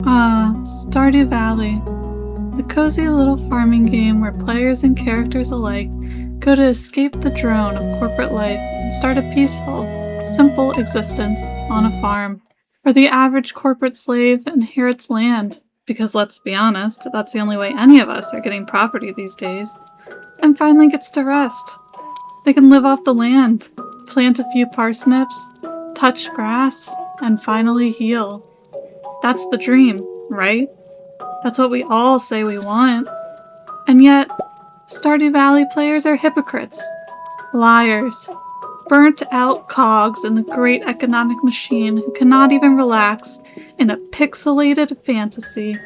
Stardew Valley, the cozy little farming game where players and characters alike go to escape the drone of corporate life and start a peaceful, simple existence on a farm, where the average corporate slave inherits land, because let's be honest, that's the only way any of us are getting property these days, and finally gets to rest. They can live off the land, plant a few parsnips, touch grass, and finally heal. That's the dream, right? That's what we all say we want. And yet, Stardew Valley players are hypocrites, liars, burnt out cogs in the great economic machine who cannot even relax in a pixelated fantasy.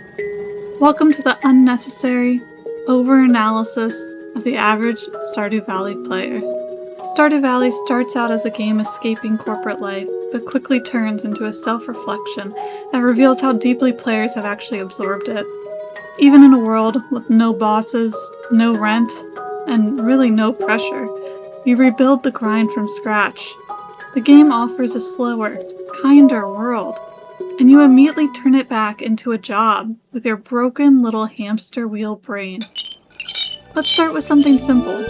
Welcome to the unnecessary over-analysis of the average Stardew Valley player. Stardew Valley starts out as a game escaping corporate life, but quickly turns into a self-reflection that reveals how deeply players have actually absorbed it. Even in a world with no bosses, no rent, and really no pressure, you rebuild the grind from scratch. The game offers a slower, kinder world, and you immediately turn it back into a job with your broken little hamster wheel brain. Let's start with something simple.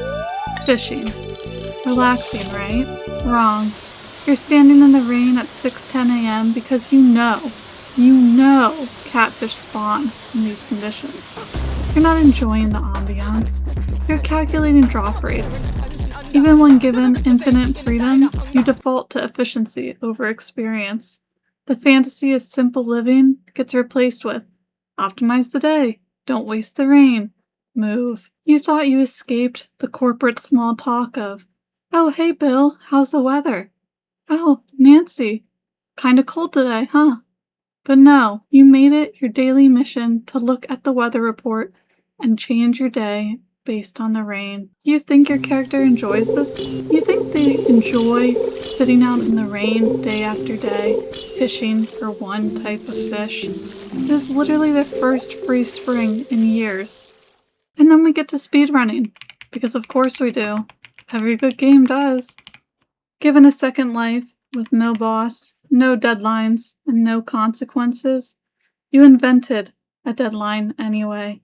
Fishing. Relaxing, right? Wrong. You're standing in the rain at 6:10 a.m. because you know catfish spawn in these conditions. You're not enjoying the ambiance. You're calculating drop rates. Even when given infinite freedom, you default to efficiency over experience. The fantasy of simple living gets replaced with optimize the day, don't waste the rain, move. You thought you escaped the corporate small talk of, oh hey Bill, how's the weather? Oh, Nancy, kinda cold today, huh? But no, you made it your daily mission to look at the weather report and change your day based on the rain. You think your character enjoys this? You think they enjoy sitting out in the rain day after day, fishing for one type of fish? It is literally their first free spring in years. And then we get to speedrunning, because of course we do. Every good game does. Given a second life, with no boss, no deadlines, and no consequences, you invented a deadline anyway.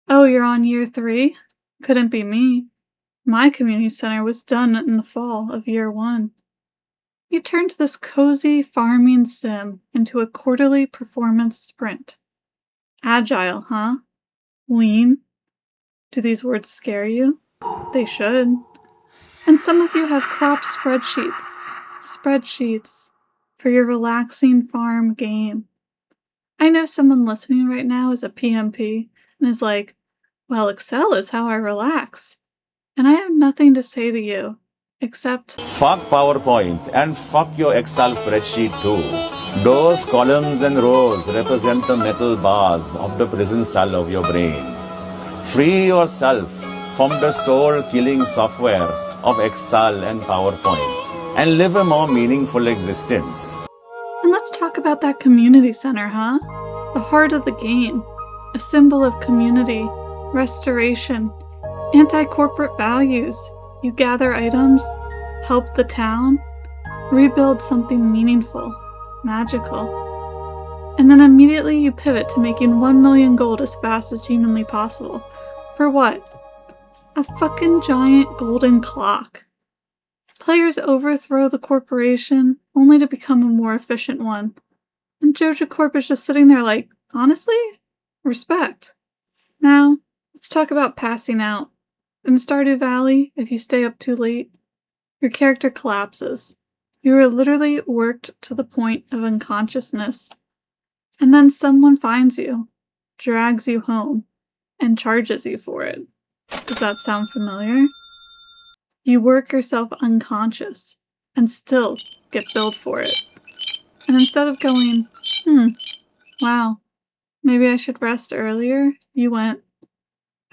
Oh, you're on year 3? Couldn't be me. My community center was done in the fall of year 1. You turned this cozy farming sim into a quarterly performance sprint. Agile, huh? Lean? Do these words scare you? They should. And some of you have crop spreadsheets for your relaxing farm game. I know someone listening right now is a PMP and is like, well, Excel is how I relax. And I have nothing to say to you, except fuck PowerPoint and fuck your Excel spreadsheet too. Those columns and rows represent the metal bars of the prison cell of your brain. Free yourself from the soul-killing software of Excel and PowerPoint and live a more meaningful existence. And let's talk about that community center, huh? The heart of the game, a symbol of community, restoration, anti-corporate values. You gather items, help the town, rebuild something meaningful, magical. And then immediately you pivot to making 1 million gold as fast as humanly possible. For what? A fucking giant golden clock. Players overthrow the corporation only to become a more efficient one. And Joja Corp is just sitting there like, honestly? Respect. Now, let's talk about passing out. In Stardew Valley, if you stay up too late, your character collapses. You are literally worked to the point of unconsciousness. And then someone finds you, drags you home, and charges you for it. Does that sound familiar? You work yourself unconscious and still get billed for it. And instead of going, wow, maybe I should rest earlier, you went,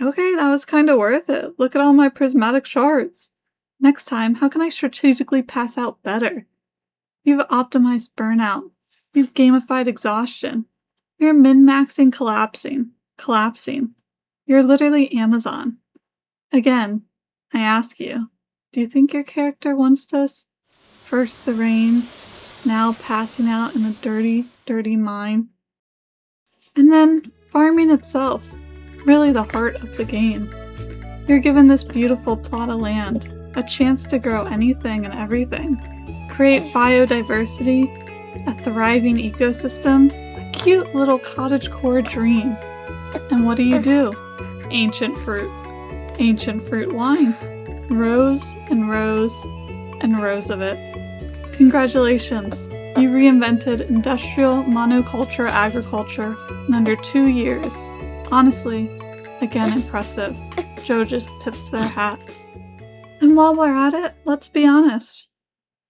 okay, that was kind of worth it. Look at all my prismatic shards. Next time, how can I strategically pass out better? You've optimized burnout. You've gamified exhaustion. You're min-maxing collapsing. You're literally Amazon. Again, I ask you, do you think your character wants this? First the rain, now passing out in a dirty, dirty mine. And then farming itself, really the heart of the game. You're given this beautiful plot of land, a chance to grow anything and everything, create biodiversity, a thriving ecosystem, a cute little cottagecore dream. And what do? Ancient fruit wine, rows and rows and rows of it. Congratulations, you reinvented industrial monoculture agriculture in under 2 years. Honestly, again impressive. Joe just tips their hat. And while we're at it, let's be honest.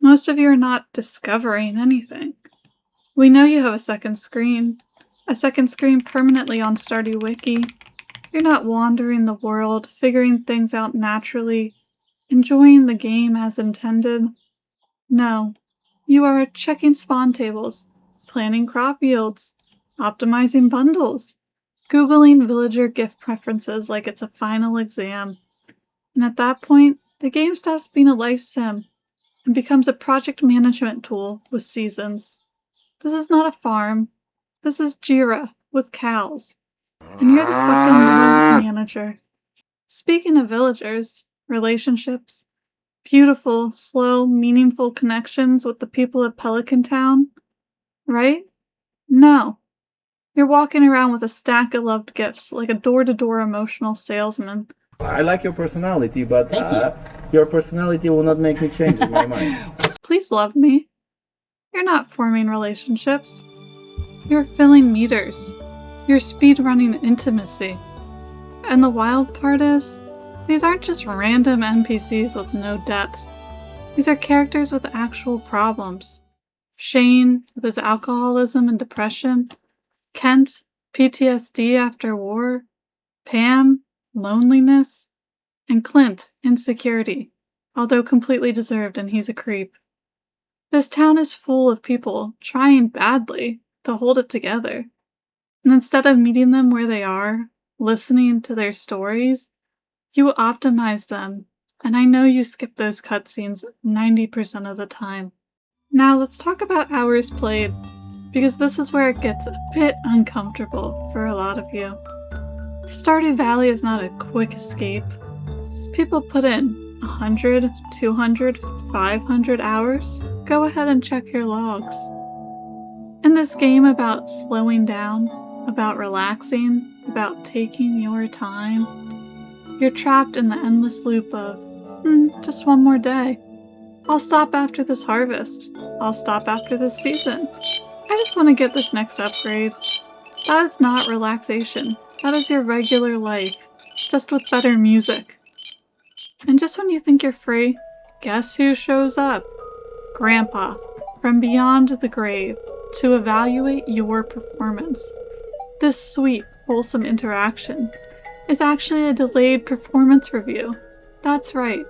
Most of you are not discovering anything. We know you have a second screen permanently on Stardew Wiki. You're not wandering the world, figuring things out naturally, enjoying the game as intended. No, you are checking spawn tables, planning crop yields, optimizing bundles, Googling villager gift preferences like it's a final exam. And at that point, the game stops being a life sim and becomes a project management tool with seasons. This is not a farm. This is Jira with cows. And you're the fucking little manager. Speaking of villagers, relationships, beautiful, slow, meaningful connections with the people of Pelican Town, right? No. You're walking around with a stack of loved gifts like a door-to-door emotional salesman. I like your personality, but your personality will not make me change in my mind. Please love me. You're not forming relationships. You're filling meters. You're speedrunning intimacy. And the wild part is, these aren't just random NPCs with no depth. These are characters with actual problems. Shane, with his alcoholism and depression. Kent, PTSD after war. Pam, loneliness. And Clint, insecurity, although completely deserved and he's a creep. This town is full of people trying badly to hold it together. And instead of meeting them where they are, listening to their stories, you optimize them, and I know you skip those cutscenes 90% of the time. Now let's talk about hours played, because this is where it gets a bit uncomfortable for a lot of you. Stardew Valley is not a quick escape. People put in 100, 200, 500 hours. Go ahead and check your logs. In this game about slowing down, about relaxing, about taking your time, you're trapped in the endless loop of, just one more day. I'll stop after this harvest. I'll stop after this season. I just want to get this next upgrade. That is not relaxation. That is your regular life, just with better music. And just when you think you're free, guess who shows up? Grandpa, from beyond the grave, to evaluate your performance. This sweet, wholesome interaction is actually a delayed performance review. That's right.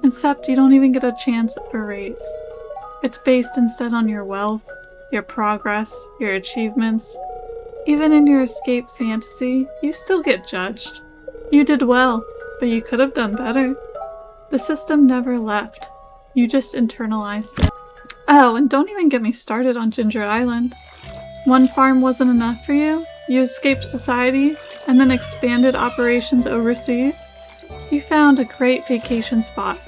Except you don't even get a chance for raise. It's based instead on your wealth, your progress, your achievements. Even in your escape fantasy, you still get judged. You did well, but you could have done better. The system never left. You just internalized it. Oh, and don't even get me started on Ginger Island. One farm wasn't enough for you? You escaped society and then expanded operations overseas? You found a great vacation spot.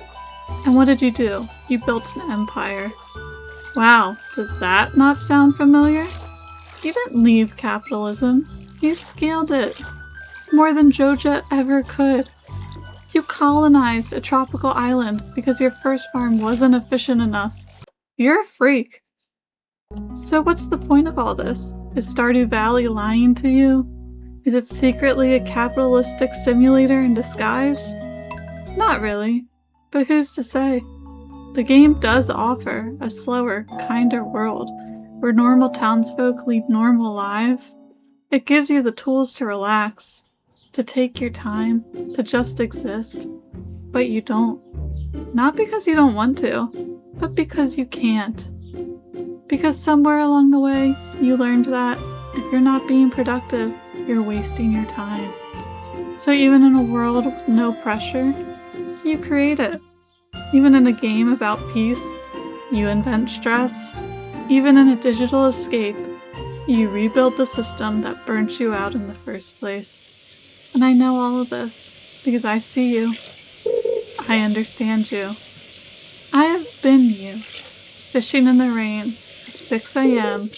And what did you do? You built an empire. Wow, does that not sound familiar? You didn't leave capitalism. You scaled it. More than Joja ever could. You colonized a tropical island because your first farm wasn't efficient enough. You're a freak. So what's the point of all this? Is Stardew Valley lying to you? Is it secretly a capitalistic simulator in disguise? Not really, but who's to say? The game does offer a slower, kinder world where normal townsfolk lead normal lives. It gives you the tools to relax, to take your time, to just exist. But you don't. Not because you don't want to, but because you can't. Because somewhere along the way, you learned that if you're not being productive, you're wasting your time. So even in a world with no pressure, you create it. Even in a game about peace, you invent stress. Even in a digital escape, You rebuild the system that burnt you out in the first place. And I know all of this because I see you. I understand you. I have been you, fishing in the rain at 6 a.m.